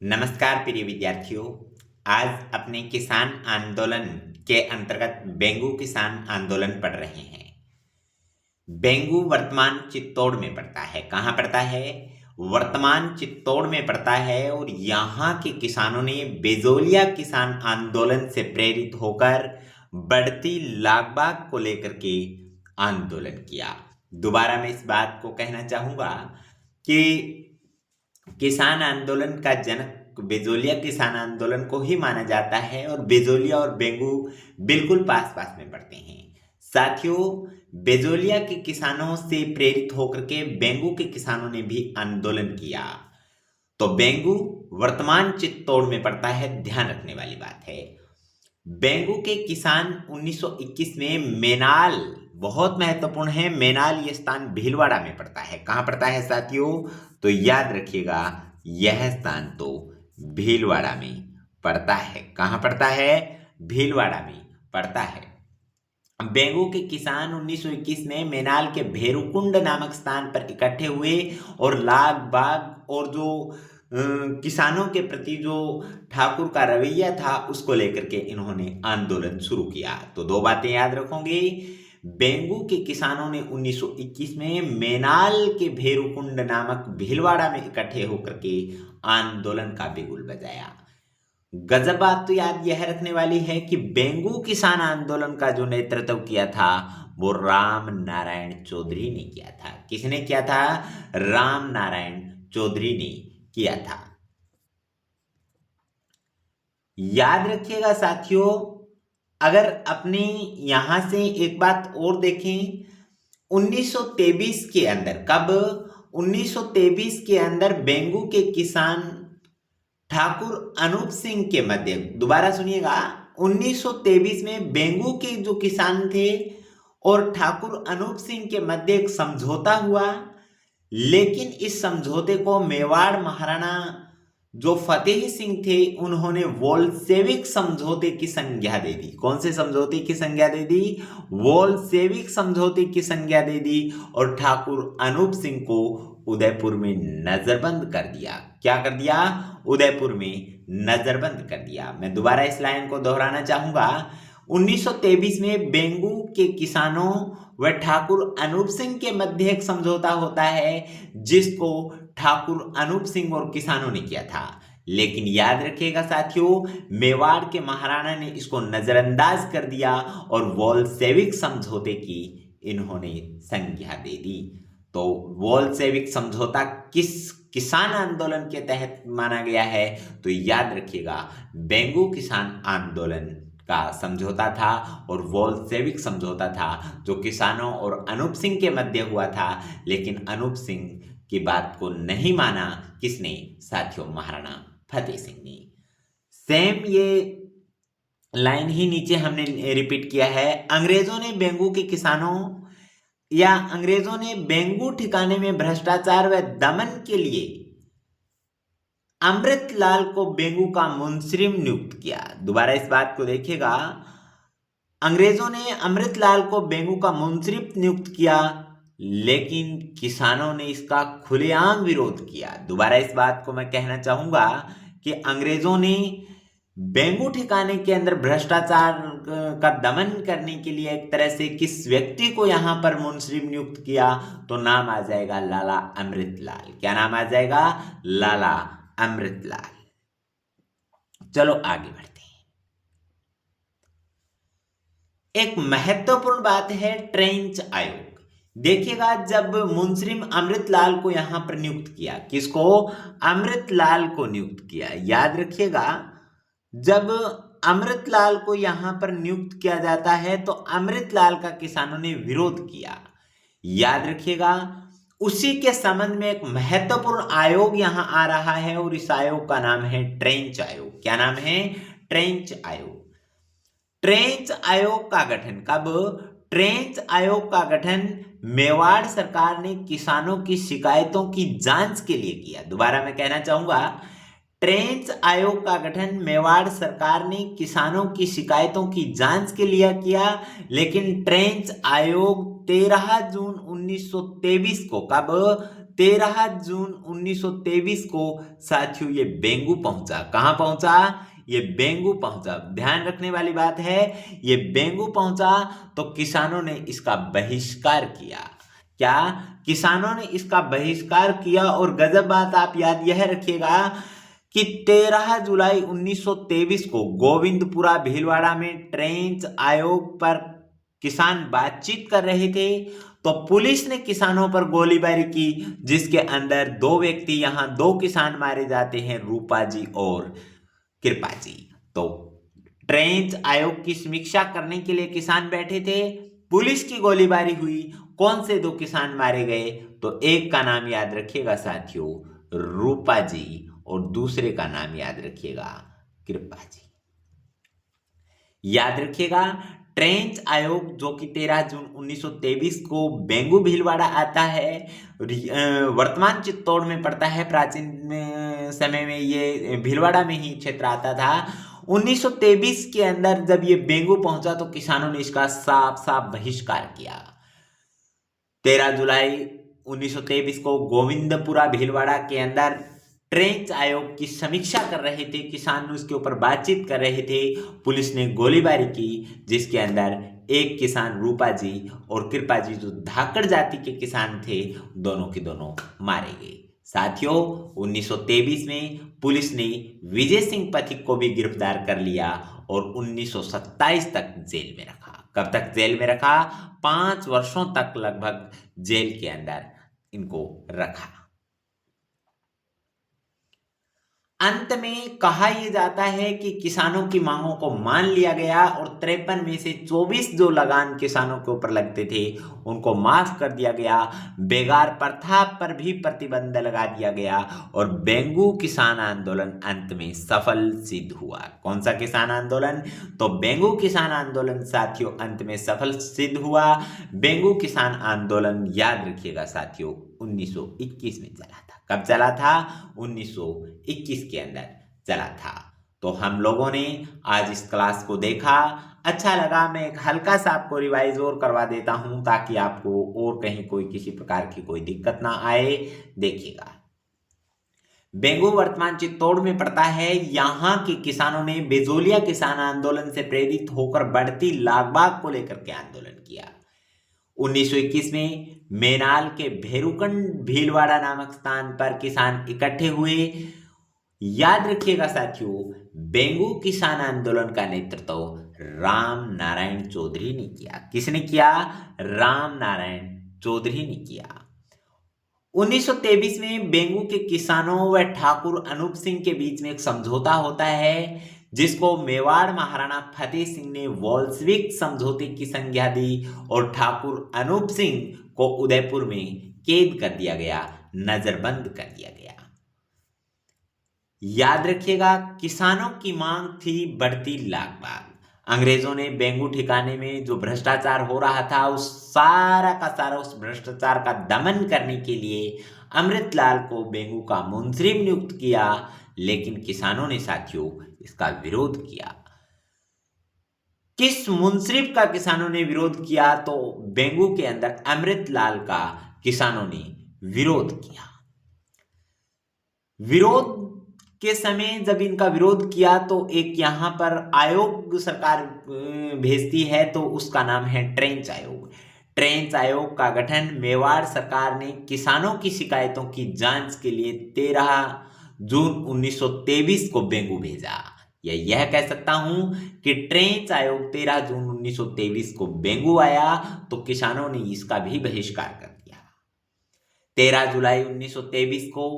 नमस्कार प्रिय विद्यार्थियों। आज अपने किसान आंदोलन के अंतर्गत बेंगू किसान आंदोलन पढ़ रहे हैं। बेंगू वर्तमान चित्तौड़ में पड़ता है। कहाँ पड़ता है? वर्तमान चित्तौड़ में पड़ता है। और यहाँ के किसानों ने बेजोलिया किसान आंदोलन से प्रेरित होकर बढ़ती लागबाग को लेकर के आंदोलन किया। दोबारा मैं इस बात को कहना चाहूंगा कि किसान आंदोलन का जनक बेजोलिया किसान आंदोलन को ही माना जाता है और बेजोलिया और बेंगू बिल्कुल पास पास में पड़ते हैं। साथियों, बेजोलिया के किसानों से प्रेरित होकर के बेंगू के किसानों ने भी आंदोलन किया। तो बेंगू वर्तमान चित्तौड़ में पड़ता है, ध्यान रखने वाली बात है। बेंगू के किसान 1921 में मेनाल, बहुत महत्वपूर्ण है, मेनाल ये स्थान भीलवाड़ा में पड़ता है। कहां पड़ता है साथियों? तो याद रखिएगा, यह स्थान तो भीलवाड़ा में पड़ता है। कहां पड़ता है? भीलवाड़ा में पड़ता है। बेंगू के किसान 1921 में मेनाल के भेरुकुंड नामक स्थान पर इकट्ठे हुए और लाग बाग और जो किसानों के प्रति जो ठाकुर का रवैया था उसको लेकर के इन्होंने आंदोलन शुरू किया। तो दो बातें याद रखोगे। बेंगू के किसानों ने 1921 में मेनाल के भेरुकुंड नामक भीलवाड़ा में इकट्ठे होकर के आंदोलन का बिगुल बजाया। गजब बात तो याद यह रखने वाली है कि बेंगू किसान आंदोलन का जो नेतृत्व किया था वो राम नारायण चौधरी ने किया था। किसने किया था? राम नारायण चौधरी ने किया था। याद रखिएगा साथियों, अगर अपने यहां से एक बात और देखें, 1923 के अंदर, कब? 1923 के अंदर बेंगू के किसान ठाकुर अनूप सिंह के मध्य, दोबारा सुनिएगा, 1923 में बेंगू के जो किसान थे और ठाकुर अनूप सिंह के मध्य एक समझौता हुआ। लेकिन इस समझौते को मेवाड़ महाराणा जो फतेह सिंह थे उन्होंने वोल्शेविक समझौते की संज्ञा दे दी। कौन से समझौते की संज्ञा दे दी? वोल्शेविक समझौते की संज्ञा दे दी और ठाकुर अनूप सिंह को उदयपुर में नजरबंद कर दिया। क्या कर दिया? उदयपुर में नजरबंद कर दिया। मैं दोबारा इस लाइन को दोहराना चाहूंगा। 1923 में बेंगू के किसानों व ठाकुर अनूप सिंह के मध्य एक समझौता होता है जिसको ठाकुर अनूप सिंह और किसानों ने किया था। लेकिन याद रखिएगा साथियों, मेवाड़ के महाराणा ने इसको नजरअंदाज कर दिया और वोल्शेविक समझौते की इन्होंने संज्ञा दे दी। तो वोल्शेविक समझौता किस किसान आंदोलन के तहत माना गया है? तो याद रखिएगा, बेंगू किसान आंदोलन का समझौता था और वोल्शेविक समझौता था जो किसानों और अनूप सिंह के मध्य हुआ था। लेकिन अनूप सिंह की बात को नहीं माना। किसने? साथियों, महाराणा फतेह सिंह ने। सेम ये लाइन ही नीचे हमने रिपीट किया है। अंग्रेजों ने बेंगू के किसानों या अंग्रेजों ने बेंगू ठिकाने में भ्रष्टाचार व दमन के लिए अमृतलाल को बेंगू का मुंसरिम नियुक्त किया। दोबारा इस बात को देखिएगा, अंग्रेजों ने अमृतलाल को बेंगू का मुंसरिफ नियुक्त किया लेकिन किसानों ने इसका खुलेआम विरोध किया। दोबारा इस बात को मैं कहना चाहूंगा कि अंग्रेजों ने बेंगू ठिकाने के अंदर भ्रष्टाचार का दमन करने के लिए एक तरह से किस व्यक्ति को यहां पर मुंसरिफ नियुक्त किया? तो नाम आ जाएगा लाला अमृतलाल। क्या नाम आ जाएगा? लाला अमृतलाल। चलो आगे बढ़ते हैं। एक महत्वपूर्ण बात है ट्रेंच आयोग। देखिएगा, जब मुंसरिफ अमृतलाल को यहां पर नियुक्त किया, किसको? अमृतलाल को नियुक्त किया। याद रखिएगा, जब अमृतलाल को यहां पर नियुक्त किया जाता है तो अमृतलाल का किसानों ने विरोध किया। याद रखिएगा, उसी के संबंध में एक महत्वपूर्ण आयोग यहां आ रहा है और इस आयोग का नाम है ट्रेंच आयोग। क्या नाम है? ट्रेंच आयोग। ट्रेंच आयोग का गठन कब? ट्रेंच आयोग का गठन मेवाड़ सरकार ने किसानों की शिकायतों की जांच के लिए किया। दोबारा मैं कहना चाहूंगा, ट्रेंच आयोग का गठन मेवाड़ सरकार ने किसानों की शिकायतों की जांच के लिए किया। लेकिन ट्रेंच आयोग 13 जून 1923 को, कब? 13 जून 1923 को साथियों ये बेंगू पहुंचा। कहां पहुंचा? ये बेंगू पहुंचा। ध्यान रखने वाली बात है, ये बेंगू पहुंचा तो किसानों ने इसका बहिष्कार किया। क्या? किसानों ने इसका बहिष्कार किया। और गजब बात आप याद यह रखिएगा कि 13 जुलाई 1923 को गोविंदपुरा भीलवाड़ा में ट्रेंच आयोग पर किसान बातचीत कर रहे थे तो पुलिस ने किसानों पर गोलीबारी की, जिसके अंदर 2 व्यक्ति, यहां 2 किसान मारे जाते हैं, रूपा जी और कृपा जी। तो ट्रेंच आयोग की समीक्षा करने के लिए किसान बैठे थे, पुलिस की गोलीबारी हुई। कौन से 2 किसान मारे गए? तो एक का नाम याद रखिएगा साथियों, रूपा जी, और दूसरे का नाम याद रखिएगा, कृपा जी। याद रखिएगा, ट्रेंच आयोग जो कि 13 जून 1923 को बेंगू भीलवाड़ा आता है, वर्तमान चित्तौड़ में पड़ता है। प्राचीन समय में ये भीलवाड़ा में ही क्षेत्र आता था। 1923 के अंदर जब ये बेंगू पहुंचा तो किसानों ने इसका साफ साफ बहिष्कार किया। 13 जुलाई 1923 को गोविंदपुरा भीलवाड़ा के अंदर ट्रेंच आयोग की समीक्षा कर रहे थे, किसान उसके ऊपर बातचीत कर रहे थे, पुलिस ने गोलीबारी की, जिसके अंदर एक किसान रूपा जी और कृपा जी जो धाकड़ जाति के किसान थे, दोनों के दोनों मारे गए। साथियों, 1923 में पुलिस ने विजय सिंह पथिक को भी गिरफ्तार कर लिया और 1927 तक जेल में रखा। कब तक जेल में रखा? 5 वर्षों तक लगभग जेल के अंदर इनको रखा। अंत में कहा यह जाता है कि किसानों की मांगों को मान लिया गया और 53 में से 24 जो लगान किसानों के ऊपर लगते थे उनको माफ कर दिया गया। बेगार प्रथा पर भी प्रतिबंध लगा दिया गया और बेंगू किसान आंदोलन अंत में सफल सिद्ध हुआ। कौन सा किसान आंदोलन? तो बेंगू किसान आंदोलन साथियों अंत में सफल सिद्ध हुआ। बेंगू किसान आंदोलन याद रखिएगा साथियों 1921 में चला था। कब चला था? 1921 के अंदर चला था। तो हम लोगों ने आज इस क्लास को देखा, अच्छा लगा। मैं एक हल्का सा आपको रिवाइज और करवा देता हूं ताकि आपको और कहीं कोई किसी प्रकार की कोई दिक्कत ना आए। देखिएगा, बेंगू वर्तमान चित्तौड़ में पड़ता है। यहां के किसानों ने बेजोलिया किसान आंदोलन से प्रेरित होकर बढ़ती लागबाग को लेकर के आंदोलन किया। 1921 में मेनाल के भेरुकंड भीलवाड़ा नामक स्थान पर किसान इकट्ठे हुए। याद रखिएगा साथियों, बेंगू किसान आंदोलन का नेतृत्व राम नारायण चौधरी ने किया। किसने किया? राम नारायण चौधरी ने किया। 1923 में बेंगू के किसानों व ठाकुर अनूप सिंह के बीच में एक समझौता होता है, जिसको मेवाड़ महाराणा फतेह सिंह ने वॉल्सविक समझौते की संज्ञा दी और ठाकुर अनूप सिंह को उदयपुर में कैद कर दिया गया, नजरबंद कर दिया गया। याद रखिएगा, किसानों की मांग थी बढ़ती लागबाग। अंग्रेजों ने बेंगू ठिकाने में जो भ्रष्टाचार हो रहा था उस सारा का सारा उस भ्रष्टाचार का दमन करने के लिए अमृतलाल को बेंगू का मुंसरिफ नियुक्त किया, लेकिन किसानों ने साथियों इसका विरोध किया। किस मुंसरिफ का किसानों ने विरोध किया? तो बेंगू के अंदर अमृतलाल का किसानों ने विरोध किया। विरोध के समय जब इनका विरोध किया तो एक यहां पर आयोग सरकार भेजती है, तो उसका नाम है ट्रेंच आयोग। ट्रेंच आयोग का गठन मेवाड़ सरकार ने किसानों की शिकायतों की जांच के लिए 13 जून 1923 को बेंगू भेजा। या यह कह सकता हूं कि ट्रेंच आयोग 13 जून 1923 को बेंगू आया तो किसानों ने इसका भी बहिष्कार कर दिया। 13 जुलाई 1923 को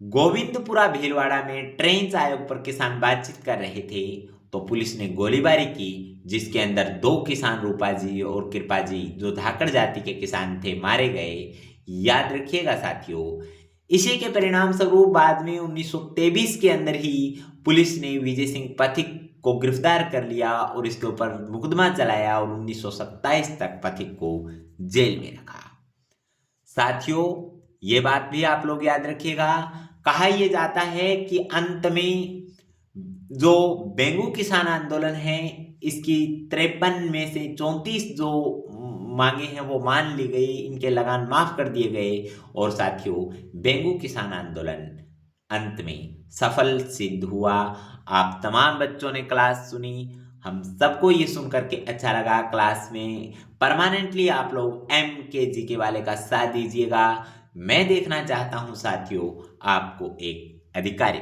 गोविंदपुरा भीलवाड़ा में ट्रेंच आयोग पर किसान बातचीत कर रहे थे तो पुलिस ने गोलीबारी की, जिसके अंदर 2 किसान रूपा जी और कृपा जी जो धाकड़ जाति के किसान थे मारे गए। याद रखिएगा साथियों, इसी के परिणाम स्वरूप बाद में 1923 के अंदर ही पुलिस ने विजय सिंह पथिक को गिरफ्तार कर लिया और इसके ऊपर मुकदमा चलाया और 1927 तक पथिक को जेल में रखा। साथियों, ये बात भी आप लोग याद रखिएगा, कहा यह जाता है कि अंत में जो बेंगू किसान आंदोलन है इसकी 53 में से 34 जो मांगे हैं वो मान ली गई, इनके लगान माफ कर दिए गए और साथियों बेंगू किसान आंदोलन अंत में सफल सिद्ध हुआ। आप तमाम बच्चों ने क्लास सुनी, हम सबको ये सुन करके अच्छा लगा। क्लास में परमानेंटली आप लोग MKGK वाले का साथ दीजिएगा। मैं देखना चाहता हूं साथियों आपको एक अधिकारी